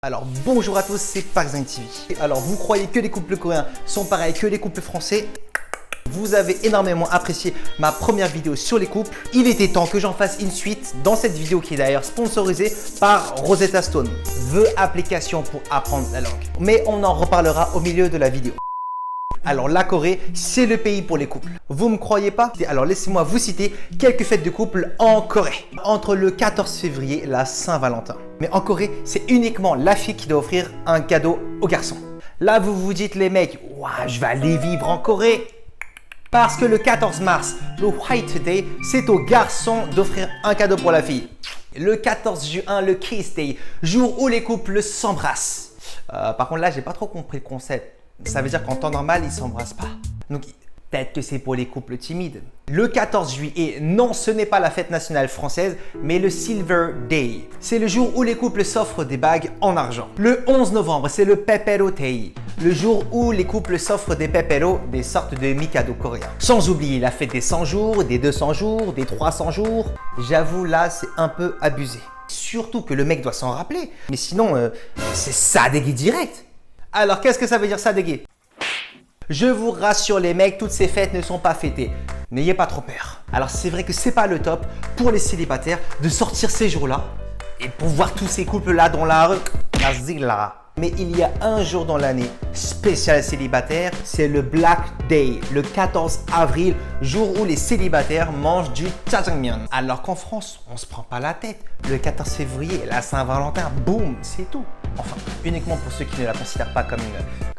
Alors bonjour à tous, c'est Park TV. Alors vous croyez que les couples coréens sont pareils que les couples français? Vous avez énormément apprécié ma première vidéo sur les couples. Il était temps que j'en fasse une suite dans cette vidéo qui est d'ailleurs sponsorisée par Rosetta Stone. The application pour apprendre la langue. Mais on en reparlera au milieu de la vidéo. Alors la Corée, c'est le pays pour les couples. Vous me croyez pas? Alors laissez-moi vous citer quelques fêtes de couple en Corée. Entre le 14 février, la Saint-Valentin. Mais en Corée, c'est uniquement la fille qui doit offrir un cadeau au garçon. Là, vous vous dites les mecs, ouah, je vais aller vivre en Corée. Parce que le 14 mars, le White Day, c'est au garçon d'offrir un cadeau pour la fille. Le 14 juin, le Kiss Day, jour où les couples s'embrassent. Par contre là, j'ai pas trop compris le concept. Ça veut dire qu'en temps normal, ils ne s'embrassent pas. Donc, peut-être que c'est pour les couples timides. Le 14 juillet, non, ce n'est pas la fête nationale française, mais le Silver Day. C'est le jour où les couples s'offrent des bagues en argent. Le 11 novembre, c'est le Pepero Day. Le jour où les couples s'offrent des Pepero, des sortes de mikado coréens. Sans oublier la fête des 100 jours, des 200 jours, des 300 jours. J'avoue, là, c'est un peu abusé. Surtout que le mec doit s'en rappeler. Mais sinon, c'est sadégué direct. Alors, qu'est-ce que ça veut dire ça, dégué? Je vous rassure les mecs, toutes ces fêtes ne sont pas fêtées. N'ayez pas trop peur. Alors, c'est vrai que c'est pas le top pour les célibataires de sortir ces jours-là et pour voir tous ces couples-là dans la rue. Mais il y a un jour dans l'année spécial célibataire, c'est le Black Day, le 14 avril, jour où les célibataires mangent du jjajangmyeon. Alors qu'en France, on se prend pas la tête. Le 14 février, la Saint-Valentin, boum, c'est tout. Enfin, uniquement pour ceux qui ne la considèrent pas comme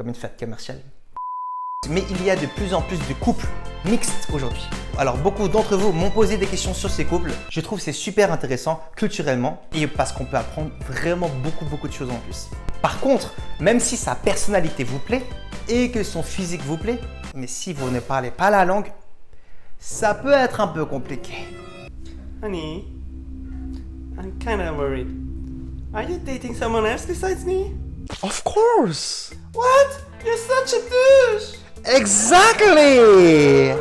une fête commerciale. Mais il y a de plus en plus de couples mixtes aujourd'hui. Alors beaucoup d'entre vous m'ont posé des questions sur ces couples. Je trouve que c'est super intéressant culturellement et parce qu'on peut apprendre vraiment beaucoup de choses en plus. Par contre, même si sa personnalité vous plaît et que son physique vous plaît, mais si vous ne parlez pas la langue, ça peut être un peu compliqué. Honey, I'm kinda worried. Are you dating someone else besides me? Of course! What? You're such a douche! Exactly!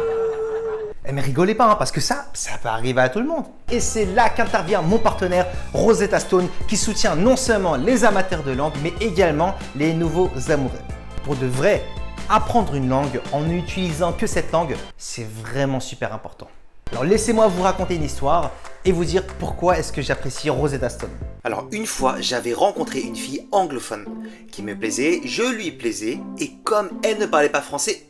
Mais rigolez pas, hein, parce que ça peut arriver à tout le monde. Et c'est là qu'intervient mon partenaire Rosetta Stone qui soutient non seulement les amateurs de langue, mais également les nouveaux amoureux. Pour de vrai, apprendre une langue en n'utilisant que cette langue, c'est vraiment super important. Alors laissez-moi vous raconter une histoire et vous dire pourquoi est-ce que j'apprécie Rosetta Stone. Alors une fois, j'avais rencontré une fille anglophone qui me plaisait, je lui plaisais et comme elle ne parlait pas français,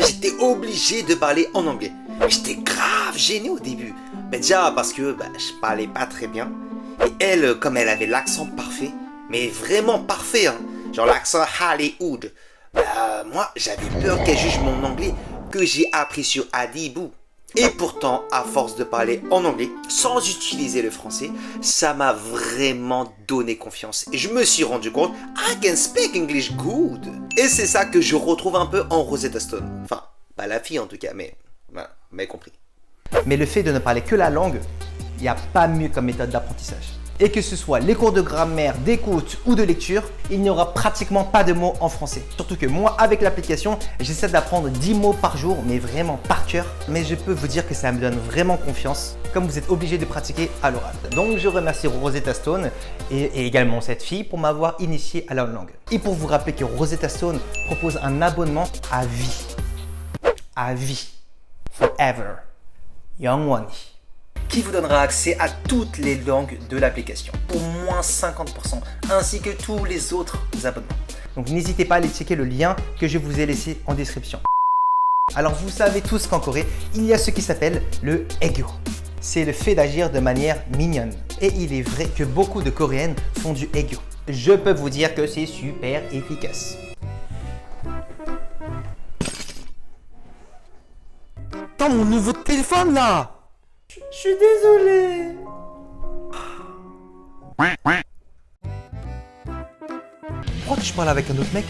j'étais obligé de parler en anglais. J'étais grave gêné au début. Déjà parce que je parlais pas très bien et elle, comme elle avait l'accent parfait, mais vraiment parfait, hein, genre l'accent Hollywood, moi j'avais peur qu'elle juge mon anglais que j'ai appris sur Adibou. Et pourtant, à force de parler en anglais, sans utiliser le français, ça m'a vraiment donné confiance. Et je me suis rendu compte, I can speak English good. Et c'est ça que je retrouve un peu en Rosetta Stone. Enfin, pas la fille en tout cas, mais voilà, vous m'avez compris. Mais le fait de ne parler que la langue, il n'y a pas mieux comme méthode d'apprentissage. Et que ce soit les cours de grammaire, d'écoute ou de lecture, il n'y aura pratiquement pas de mots en français. Surtout que moi, avec l'application, j'essaie d'apprendre 10 mots par jour, mais vraiment par cœur. Mais je peux vous dire que ça me donne vraiment confiance, comme vous êtes obligé de pratiquer à l'oral. Donc je remercie Rosetta Stone et également cette fille pour m'avoir initié à la langue. Et pour vous rappeler que Rosetta Stone propose un abonnement à vie. À vie. Forever. Young One. Qui vous donnera accès à toutes les langues de l'application pour moins 50% ainsi que tous les autres abonnements. Donc n'hésitez pas à aller checker le lien que je vous ai laissé en description. Alors vous savez tous qu'en Corée, il y a ce qui s'appelle le aegyo. C'est le fait d'agir de manière mignonne. Et il est vrai que beaucoup de Coréennes font du aegyo. Je peux vous dire que c'est super efficace. T'as mon nouveau téléphone là! Je suis désolé. Pourquoi tu parles avec un autre mec?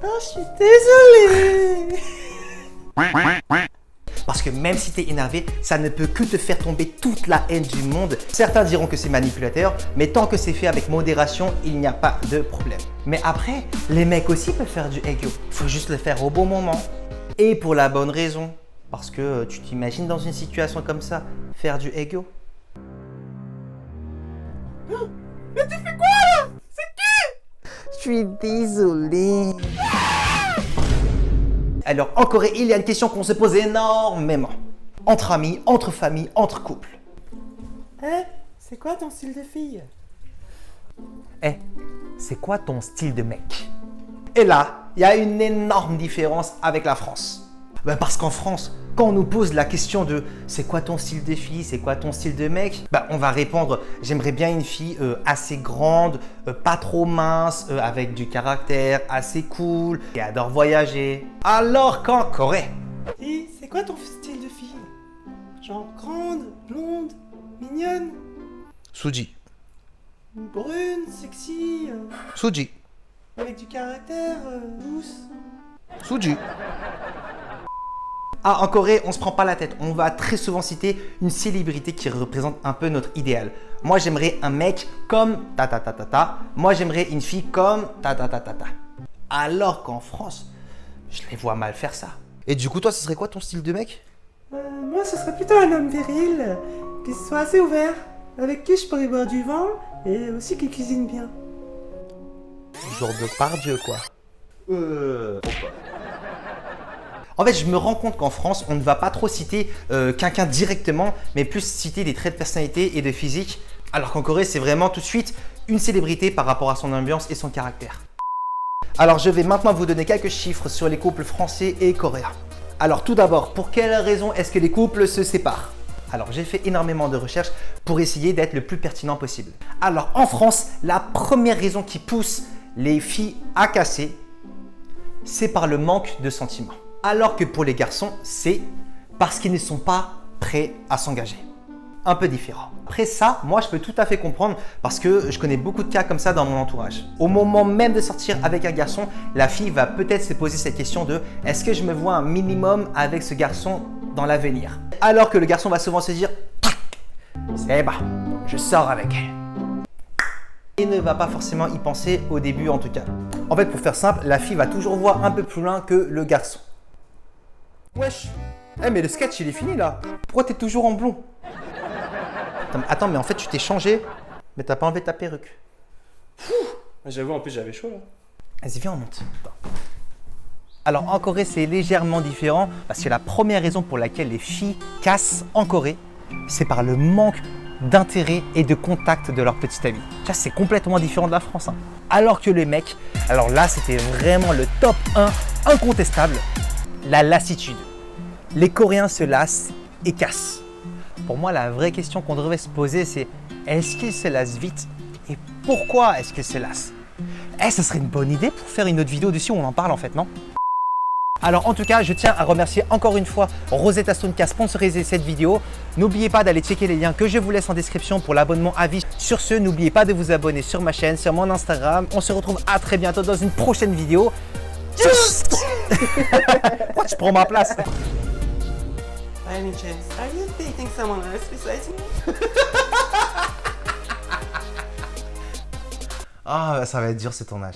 Oh, je suis désolé. Parce que même si t'es énervé, ça ne peut que te faire tomber toute la haine du monde. Certains diront que c'est manipulateur, mais tant que c'est fait avec modération, il n'y a pas de problème. Mais après, les mecs aussi peuvent faire du aegyo. Faut juste le faire au bon moment. Et pour la bonne raison. Parce que tu t'imagines dans une situation comme ça, faire du aegyo? Mais tu fais quoi là? C'est qui? Je suis désolé. Alors, en Corée, il y a une question qu'on se pose énormément. Entre amis, entre familles, entre couples. C'est quoi ton style de fille? C'est quoi ton style de mec? Et là, il y a une énorme différence avec la France. Parce qu'en France, quand on nous pose la question de c'est quoi ton style de fille, c'est quoi ton style de mec, on va répondre j'aimerais bien une fille assez grande, pas trop mince, avec du caractère, assez cool, qui adore voyager. Alors qu'en Corée, Et c'est quoi ton style de fille? Genre grande, blonde, mignonne, Suji, brune, sexy, Suji, avec du caractère, douce. Suji. Ah, en Corée, on se prend pas la tête. On va très souvent citer une célébrité qui représente un peu notre idéal. Moi, j'aimerais un mec comme ta ta ta ta ta. Moi, j'aimerais une fille comme ta ta ta ta ta. Alors qu'en France, je les vois mal faire ça. Et du coup, toi, ce serait quoi ton style de mec? Moi, ce serait plutôt un homme viril, qui soit assez ouvert, avec qui je pourrais boire du vin, et aussi qui cuisine bien. Genre de Pardieu, quoi. En fait, je me rends compte qu'en France, on ne va pas trop citer quelqu'un directement, mais plus citer des traits de personnalité et de physique. Alors qu'en Corée, c'est vraiment tout de suite une célébrité par rapport à son ambiance et son caractère. Alors, je vais maintenant vous donner quelques chiffres sur les couples français et coréens. Alors, tout d'abord, pour quelles raisons est-ce que les couples se séparent? Alors, j'ai fait énormément de recherches pour essayer d'être le plus pertinent possible. Alors, en France, la première raison qui pousse les filles à casser, c'est par le manque de sentiments. Alors que pour les garçons, c'est parce qu'ils ne sont pas prêts à s'engager. Un peu différent. Après ça, moi je peux tout à fait comprendre parce que je connais beaucoup de cas comme ça dans mon entourage. Au moment même de sortir avec un garçon, la fille va peut-être se poser cette question de est-ce que je me vois un minimum avec ce garçon dans l'avenir? Alors que le garçon va souvent se dire c'est bon, je sors avec elle. Et ne va pas forcément y penser au début en tout cas. En fait, pour faire simple, la fille va toujours voir un peu plus loin que le garçon. Wesh. Mais le sketch il est fini là. Pourquoi t'es toujours en blond? Attends, mais en fait tu t'es changé, mais t'as pas enlevé ta perruque. J'avoue, en plus, j'avais chaud, là. Vas-y, viens, on monte. Alors en Corée, c'est légèrement différent parce que la première raison pour laquelle les filles cassent en Corée, c'est par le manque d'intérêt et de contact de leur petite amie. Ça, c'est complètement différent de la France. Alors que les mecs, alors là, c'était vraiment le top 1 incontestable, la lassitude. Les Coréens se lassent et cassent. Pour moi, la vraie question qu'on devrait se poser, c'est est-ce qu'ils se lassent vite et pourquoi est-ce qu'ils se lassent? Ce serait une bonne idée pour faire une autre vidéo dessus où on en parle en fait, non? Alors en tout cas, je tiens à remercier encore une fois Rosetta Stone qui a sponsorisé cette vidéo. N'oubliez pas d'aller checker les liens que je vous laisse en description pour l'abonnement à vie. Sur ce, n'oubliez pas de vous abonner sur ma chaîne, sur mon Instagram. On se retrouve à très bientôt dans une prochaine vidéo. Pourquoi tu prends ma place? By any chance, are you dating someone else besides me? Ah, ça va être dur ce tournage.